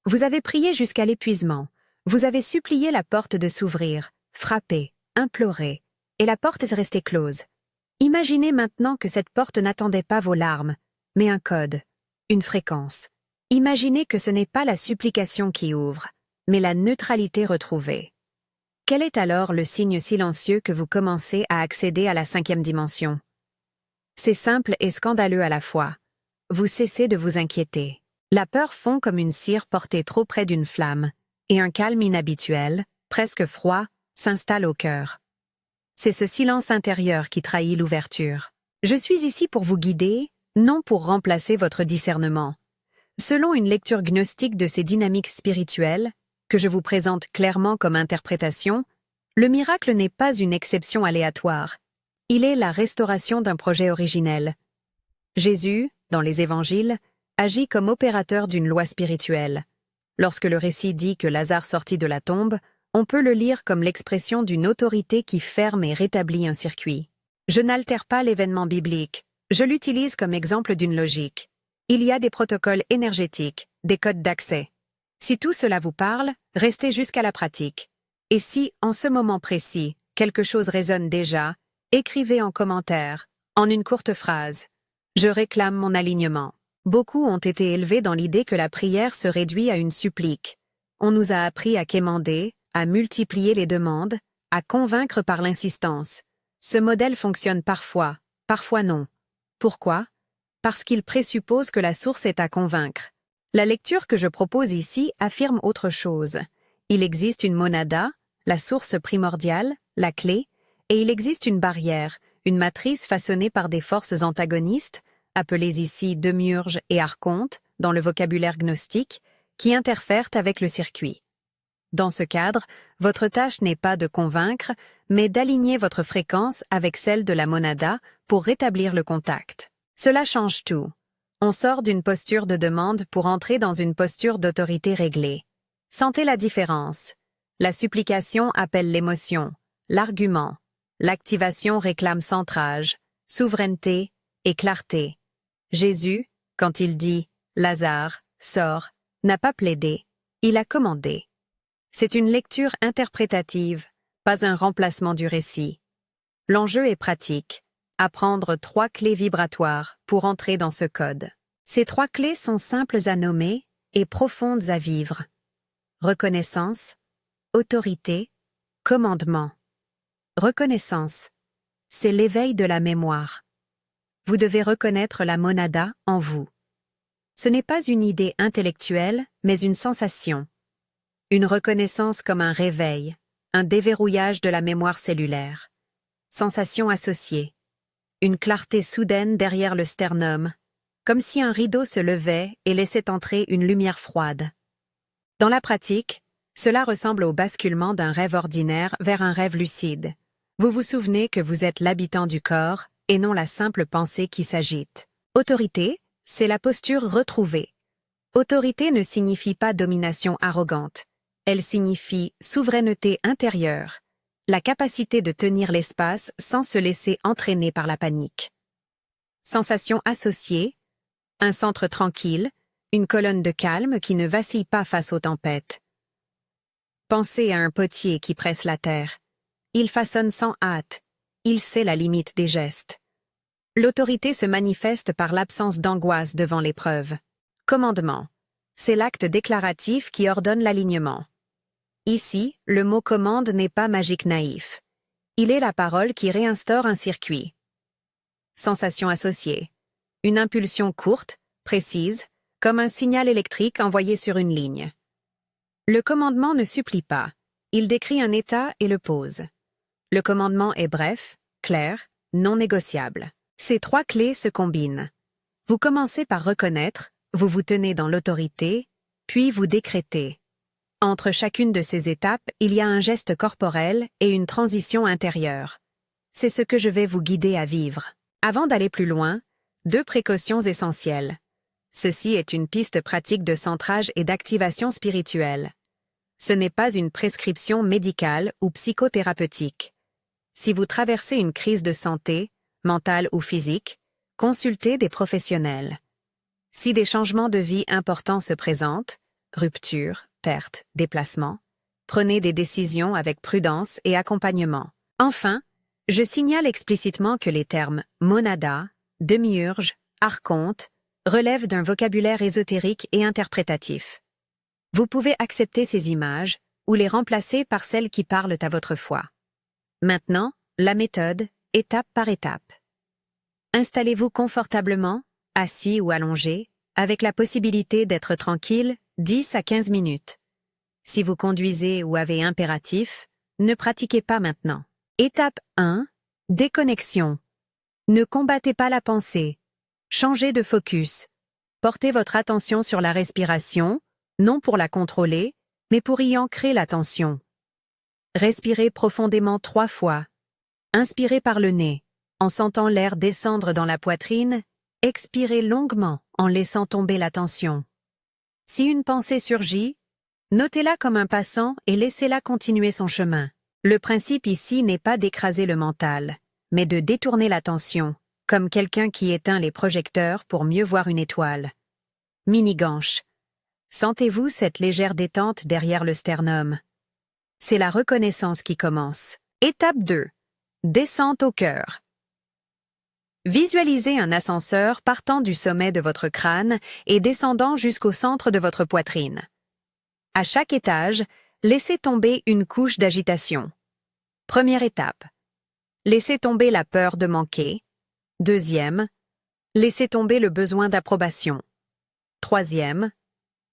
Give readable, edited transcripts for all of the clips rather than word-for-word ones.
Vous avez prié jusqu'à l'épuisement. Vous avez supplié la porte de s'ouvrir, frappé, imploré, et la porte est restée close. Imaginez maintenant que cette porte n'attendait pas vos larmes, mais un code, une fréquence. Imaginez que ce n'est pas la supplication qui ouvre, mais la neutralité retrouvée. Quel est alors le signe silencieux que vous commencez à accéder à la 5e dimension? C'est simple et scandaleux à la fois. Vous cessez de vous inquiéter. La peur fond comme une cire portée trop près d'une flamme, et un calme inhabituel, presque froid, s'installe au cœur. C'est ce silence intérieur qui trahit l'ouverture. Je suis ici pour vous guider, non pour remplacer votre discernement. Selon une lecture gnostique de ces dynamiques spirituelles, que je vous présente clairement comme interprétation, le miracle n'est pas une exception aléatoire. Il est la restauration d'un projet originel. Jésus, dans les évangiles, agit comme opérateur d'une loi spirituelle. Lorsque le récit dit que Lazare sortit de la tombe, on peut le lire comme l'expression d'une autorité qui ferme et rétablit un circuit. Je n'altère pas l'événement biblique, je l'utilise comme exemple d'une logique. Il y a des protocoles énergétiques, des codes d'accès. Si tout cela vous parle, restez jusqu'à la pratique. Et si, en ce moment précis, quelque chose résonne déjà, écrivez en commentaire, en une courte phrase. Je réclame mon alignement. Beaucoup ont été élevés dans l'idée que la prière se réduit à une supplique. On nous a appris à quémander, à multiplier les demandes, à convaincre par l'insistance. Ce modèle fonctionne parfois, parfois non. Pourquoi? Parce qu'il présuppose que la source est à convaincre. La lecture que je propose ici affirme autre chose. Il existe une monada, la source primordiale, la clé, et il existe une barrière, une matrice façonnée par des forces antagonistes, appelées ici démiurges et archontes, dans le vocabulaire gnostique, qui interfèrent avec le circuit. Dans ce cadre, votre tâche n'est pas de convaincre, mais d'aligner votre fréquence avec celle de la monada pour rétablir le contact. Cela change tout. On sort d'une posture de demande pour entrer dans une posture d'autorité réglée. Sentez la différence. La supplication appelle l'émotion, l'argument. L'activation réclame centrage, souveraineté et clarté. Jésus, quand il dit « Lazare, sors », n'a pas plaidé, il a commandé. C'est une lecture interprétative, pas un remplacement du récit. L'enjeu est pratique, apprendre 3 clés vibratoires pour entrer dans ce code. Ces 3 clés sont simples à nommer et profondes à vivre. Reconnaissance, autorité, commandement. Reconnaissance, c'est l'éveil de la mémoire. Vous devez reconnaître la monada en vous. Ce n'est pas une idée intellectuelle, mais une sensation. Une reconnaissance comme un réveil, un déverrouillage de la mémoire cellulaire. Sensation associée. Une clarté soudaine derrière le sternum, comme si un rideau se levait et laissait entrer une lumière froide. Dans la pratique, cela ressemble au basculement d'un rêve ordinaire vers un rêve lucide. Vous vous souvenez que vous êtes l'habitant du corps et non la simple pensée qui s'agite. Autorité, c'est la posture retrouvée. Autorité ne signifie pas domination arrogante. Elle signifie souveraineté intérieure, la capacité de tenir l'espace sans se laisser entraîner par la panique. Sensation associée, un centre tranquille, une colonne de calme qui ne vacille pas face aux tempêtes. Pensez à un potier qui presse la terre. Il façonne sans hâte, il sait la limite des gestes. L'autorité se manifeste par l'absence d'angoisse devant l'épreuve. Commandement, c'est l'acte déclaratif qui ordonne l'alignement. Ici, le mot commande n'est pas magique naïf. Il est la parole qui réinstaure un circuit. Sensation associée. Une impulsion courte, précise, comme un signal électrique envoyé sur une ligne. Le commandement ne supplie pas. Il décrit un état et le pose. Le commandement est bref, clair, non négociable. Ces 3 clés se combinent. Vous commencez par reconnaître, vous vous tenez dans l'autorité, puis vous décrétez. Entre chacune de ces étapes, il y a un geste corporel et une transition intérieure. C'est ce que je vais vous guider à vivre. Avant d'aller plus loin, 2 précautions essentielles. Ceci est une piste pratique de centrage et d'activation spirituelle. Ce n'est pas une prescription médicale ou psychothérapeutique. Si vous traversez une crise de santé, mentale ou physique, consultez des professionnels. Si des changements de vie importants se présentent, rupture, perte, déplacement. Prenez des décisions avec prudence et accompagnement. Enfin, je signale explicitement que les termes monada, demi-urge, archonte relèvent d'un vocabulaire ésotérique et interprétatif. Vous pouvez accepter ces images ou les remplacer par celles qui parlent à votre foi. Maintenant, la méthode, étape par étape. Installez-vous confortablement, assis ou allongé, avec la possibilité d'être tranquille 10 à 15 minutes. Si vous conduisez ou avez impératif, ne pratiquez pas maintenant. Étape 1. Déconnexion. Ne combattez pas la pensée. Changez de focus. Portez votre attention sur la respiration, non pour la contrôler, mais pour y ancrer l'attention. Respirez profondément 3 fois. Inspirez par le nez, en sentant l'air descendre dans la poitrine. Expirez longuement en laissant tomber la tension. Si une pensée surgit, notez-la comme un passant et laissez-la continuer son chemin. Le principe ici n'est pas d'écraser le mental, mais de détourner l'attention, comme quelqu'un qui éteint les projecteurs pour mieux voir une étoile. Mini-ganche. Sentez-vous cette légère détente derrière le sternum. C'est la reconnaissance qui commence. Étape 2. Descente au cœur. Visualisez un ascenseur partant du sommet de votre crâne et descendant jusqu'au centre de votre poitrine. À chaque étage, laissez tomber une couche d'agitation. Première étape. Laissez tomber la peur de manquer. Deuxième. Laissez tomber le besoin d'approbation. Troisième.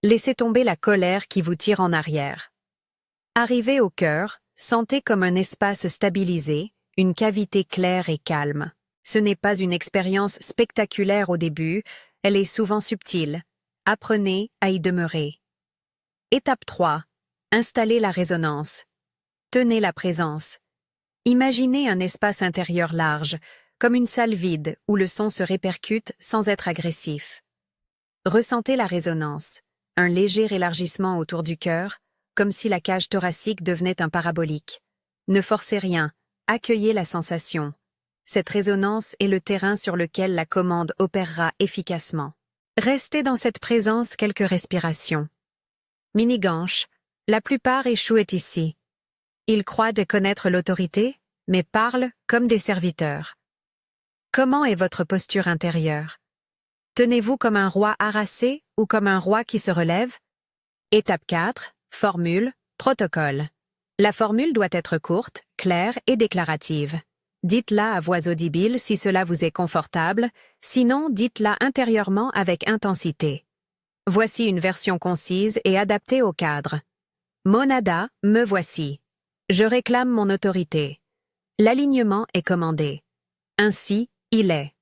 Laissez tomber la colère qui vous tire en arrière. Arrivez au cœur, sentez comme un espace stabilisé, une cavité claire et calme. Ce n'est pas une expérience spectaculaire au début, elle est souvent subtile. Apprenez à y demeurer. Étape 3. Installez la résonance. Tenez la présence. Imaginez un espace intérieur large, comme une salle vide où le son se répercute sans être agressif. Ressentez la résonance, un léger élargissement autour du cœur, comme si la cage thoracique devenait un parabolique. Ne forcez rien, accueillez la sensation. Cette résonance est le terrain sur lequel la commande opérera efficacement. Restez dans cette présence quelques respirations. Mini-ganche, la plupart échouent ici. Ils croient de connaître l'autorité, mais parlent comme des serviteurs. Comment est votre posture intérieure? Tenez-vous comme un roi harassé ou comme un roi qui se relève? Étape 4, formule, protocole. La formule doit être courte, claire et déclarative. Dites-la à voix audible si cela vous est confortable, sinon dites-la intérieurement avec intensité. Voici une version concise et adaptée au cadre. Monada, me voici. Je réclame mon autorité. L'alignement est commandé. Ainsi, il est.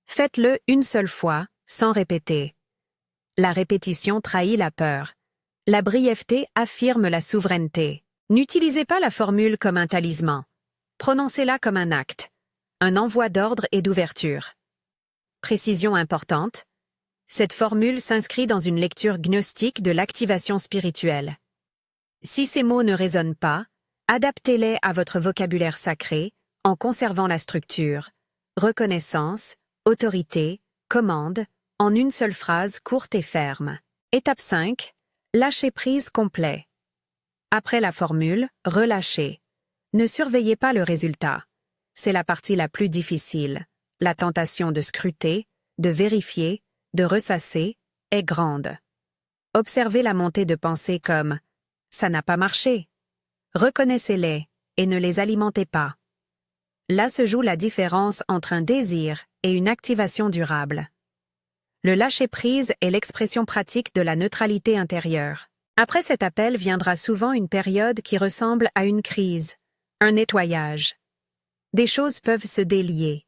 Faites-le une seule fois, sans répéter. La répétition trahit la peur. La brièveté affirme la souveraineté. N'utilisez pas la formule comme un talisman. Prononcez-la comme un acte, un envoi d'ordre et d'ouverture. Précision importante. Cette formule s'inscrit dans une lecture gnostique de l'activation spirituelle. Si ces mots ne résonnent pas, adaptez-les à votre vocabulaire sacré en conservant la structure, reconnaissance, autorité, commande, en une seule phrase courte et ferme. Étape 5. Lâcher prise complet. Après la formule, relâchez. Ne surveillez pas le résultat. C'est la partie la plus difficile. La tentation de scruter, de vérifier, de ressasser est grande. Observez la montée de pensées comme « ça n'a pas marché ». Reconnaissez-les et ne les alimentez pas. Là se joue la différence entre un désir et une activation durable. Le lâcher-prise est l'expression pratique de la neutralité intérieure. Après cet appel viendra souvent une période qui ressemble à une crise, un nettoyage. Des choses peuvent se délier.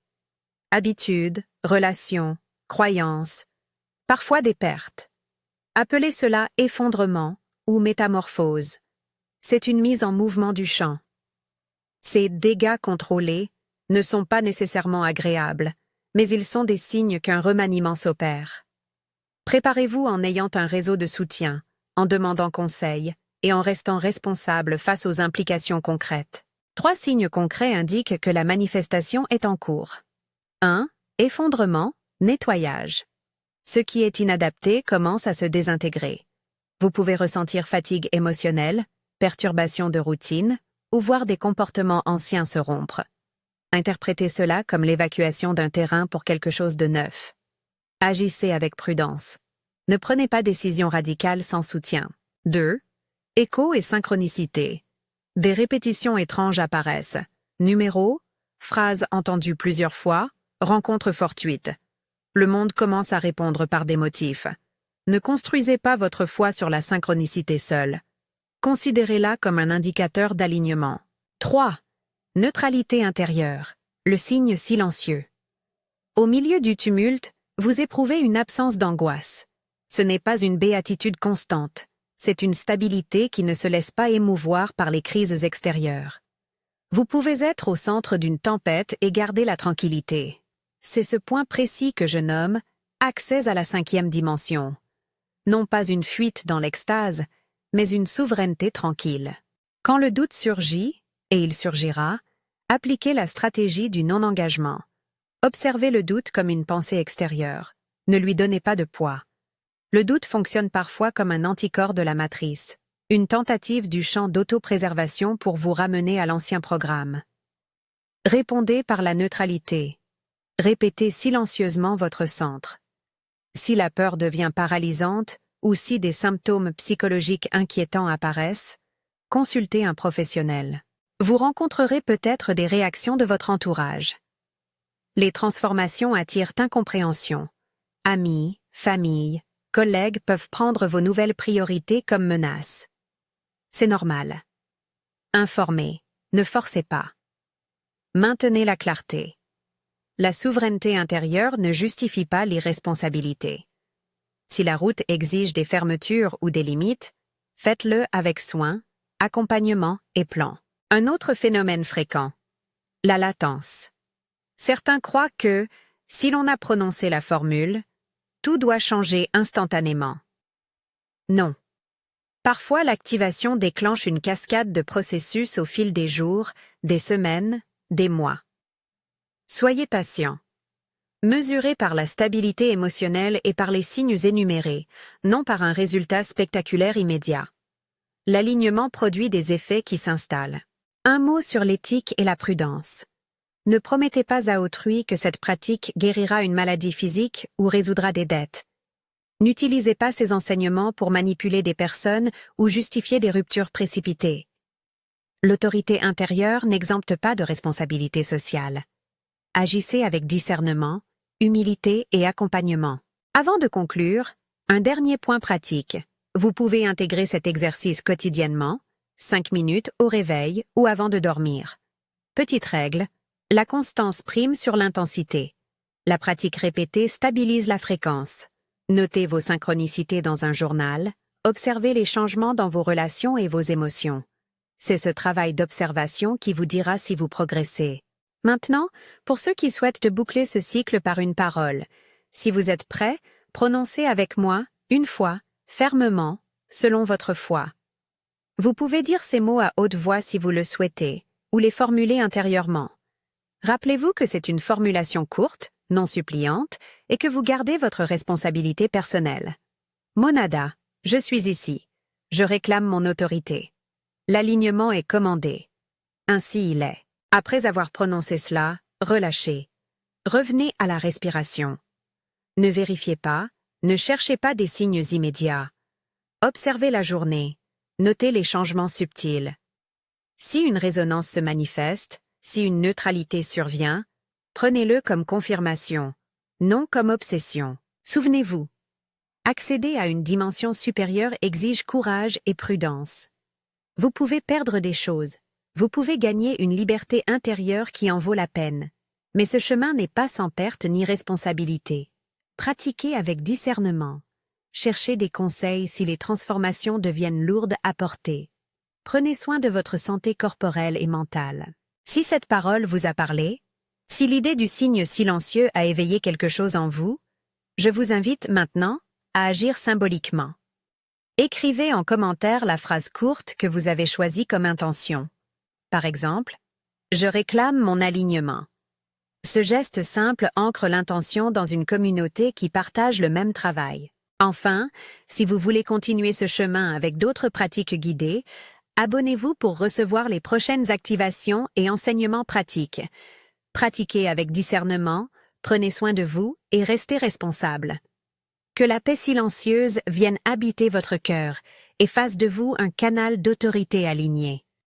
Habitudes, relations, croyances, parfois des pertes. Appelez cela effondrement ou métamorphose. C'est une mise en mouvement du champ. Ces dégâts contrôlés ne sont pas nécessairement agréables, mais ils sont des signes qu'un remaniement s'opère. Préparez-vous en ayant un réseau de soutien, en demandant conseil et en restant responsable face aux implications concrètes. 3 signes concrets indiquent que la manifestation est en cours. 1. Effondrement, nettoyage. Ce qui est inadapté commence à se désintégrer. Vous pouvez ressentir fatigue émotionnelle, perturbation de routine, ou voir des comportements anciens se rompre. Interprétez cela comme l'évacuation d'un terrain pour quelque chose de neuf. Agissez avec prudence. Ne prenez pas décision radicale sans soutien. 2. Écho et synchronicité. Des répétitions étranges apparaissent. Numéros, phrases entendues plusieurs fois, rencontres fortuites. Le monde commence à répondre par des motifs. Ne construisez pas votre foi sur la synchronicité seule. Considérez-la comme un indicateur d'alignement. 3. Neutralité intérieure. Le signe silencieux. Au milieu du tumulte, vous éprouvez une absence d'angoisse. Ce n'est pas une béatitude constante, c'est une stabilité qui ne se laisse pas émouvoir par les crises extérieures. Vous pouvez être au centre d'une tempête et garder la tranquillité. C'est ce point précis que je nomme « accès à la 5e dimension ». Non pas une fuite dans l'extase, mais une souveraineté tranquille. Quand le doute surgit, et il surgira, appliquez la stratégie du non-engagement. Observez le doute comme une pensée extérieure. Ne lui donnez pas de poids. Le doute fonctionne parfois comme un anticorps de la matrice, une tentative du champ d'autopréservation pour vous ramener à l'ancien programme. Répondez par la neutralité. Répétez silencieusement votre centre. Si la peur devient paralysante ou si des symptômes psychologiques inquiétants apparaissent, consultez un professionnel. Vous rencontrerez peut-être des réactions de votre entourage. Les transformations attirent incompréhension. Amis, famille, collègues peuvent prendre vos nouvelles priorités comme menaces. C'est normal. Informez, ne forcez pas. Maintenez la clarté. La souveraineté intérieure ne justifie pas l'irresponsabilité. Si la route exige des fermetures ou des limites, faites-le avec soin, accompagnement et plan. Un autre phénomène fréquent. La latence. Certains croient que, si l'on a prononcé la formule, tout doit changer instantanément. Non. Parfois, l'activation déclenche une cascade de processus au fil des jours, des semaines, des mois. Soyez patient. Mesurez par la stabilité émotionnelle et par les signes énumérés, non par un résultat spectaculaire immédiat. L'alignement produit des effets qui s'installent. Un mot sur l'éthique et la prudence. Ne promettez pas à autrui que cette pratique guérira une maladie physique ou résoudra des dettes. N'utilisez pas ces enseignements pour manipuler des personnes ou justifier des ruptures précipitées. L'autorité intérieure n'exempte pas de responsabilité sociale. Agissez avec discernement, humilité et accompagnement. Avant de conclure, un dernier point pratique. Vous pouvez intégrer cet exercice quotidiennement, 5 minutes au réveil ou avant de dormir. Petite règle, la constance prime sur l'intensité. La pratique répétée stabilise la fréquence. Notez vos synchronicités dans un journal, observez les changements dans vos relations et vos émotions. C'est ce travail d'observation qui vous dira si vous progressez. Maintenant, pour ceux qui souhaitent boucler ce cycle par une parole, si vous êtes prêts, prononcez avec moi, une fois, fermement, selon votre foi. Vous pouvez dire ces mots à haute voix si vous le souhaitez, ou les formuler intérieurement. Rappelez-vous que c'est une formulation courte, non suppliante, et que vous gardez votre responsabilité personnelle. Monada, je suis ici. Je réclame mon autorité. L'alignement est commandé. Ainsi il est. Après avoir prononcé cela, relâchez. Revenez à la respiration. Ne vérifiez pas, ne cherchez pas des signes immédiats. Observez la journée. Notez les changements subtils. Si une résonance se manifeste, si une neutralité survient, prenez-le comme confirmation, non comme obsession. Souvenez-vous, accéder à une dimension supérieure exige courage et prudence. Vous pouvez perdre des choses, vous pouvez gagner une liberté intérieure qui en vaut la peine. Mais ce chemin n'est pas sans perte ni responsabilité. Pratiquez avec discernement. Cherchez des conseils si les transformations deviennent lourdes à porter. Prenez soin de votre santé corporelle et mentale. Si cette parole vous a parlé, si l'idée du signe silencieux a éveillé quelque chose en vous, je vous invite maintenant à agir symboliquement. Écrivez en commentaire la phrase courte que vous avez choisie comme intention. Par exemple, « Je réclame mon alignement ». Ce geste simple ancre l'intention dans une communauté qui partage le même travail. Enfin, si vous voulez continuer ce chemin avec d'autres pratiques guidées, abonnez-vous pour recevoir les prochaines activations et enseignements pratiques. Pratiquez avec discernement, prenez soin de vous et restez responsable. Que la paix silencieuse vienne habiter votre cœur et fasse de vous un canal d'autorité aligné.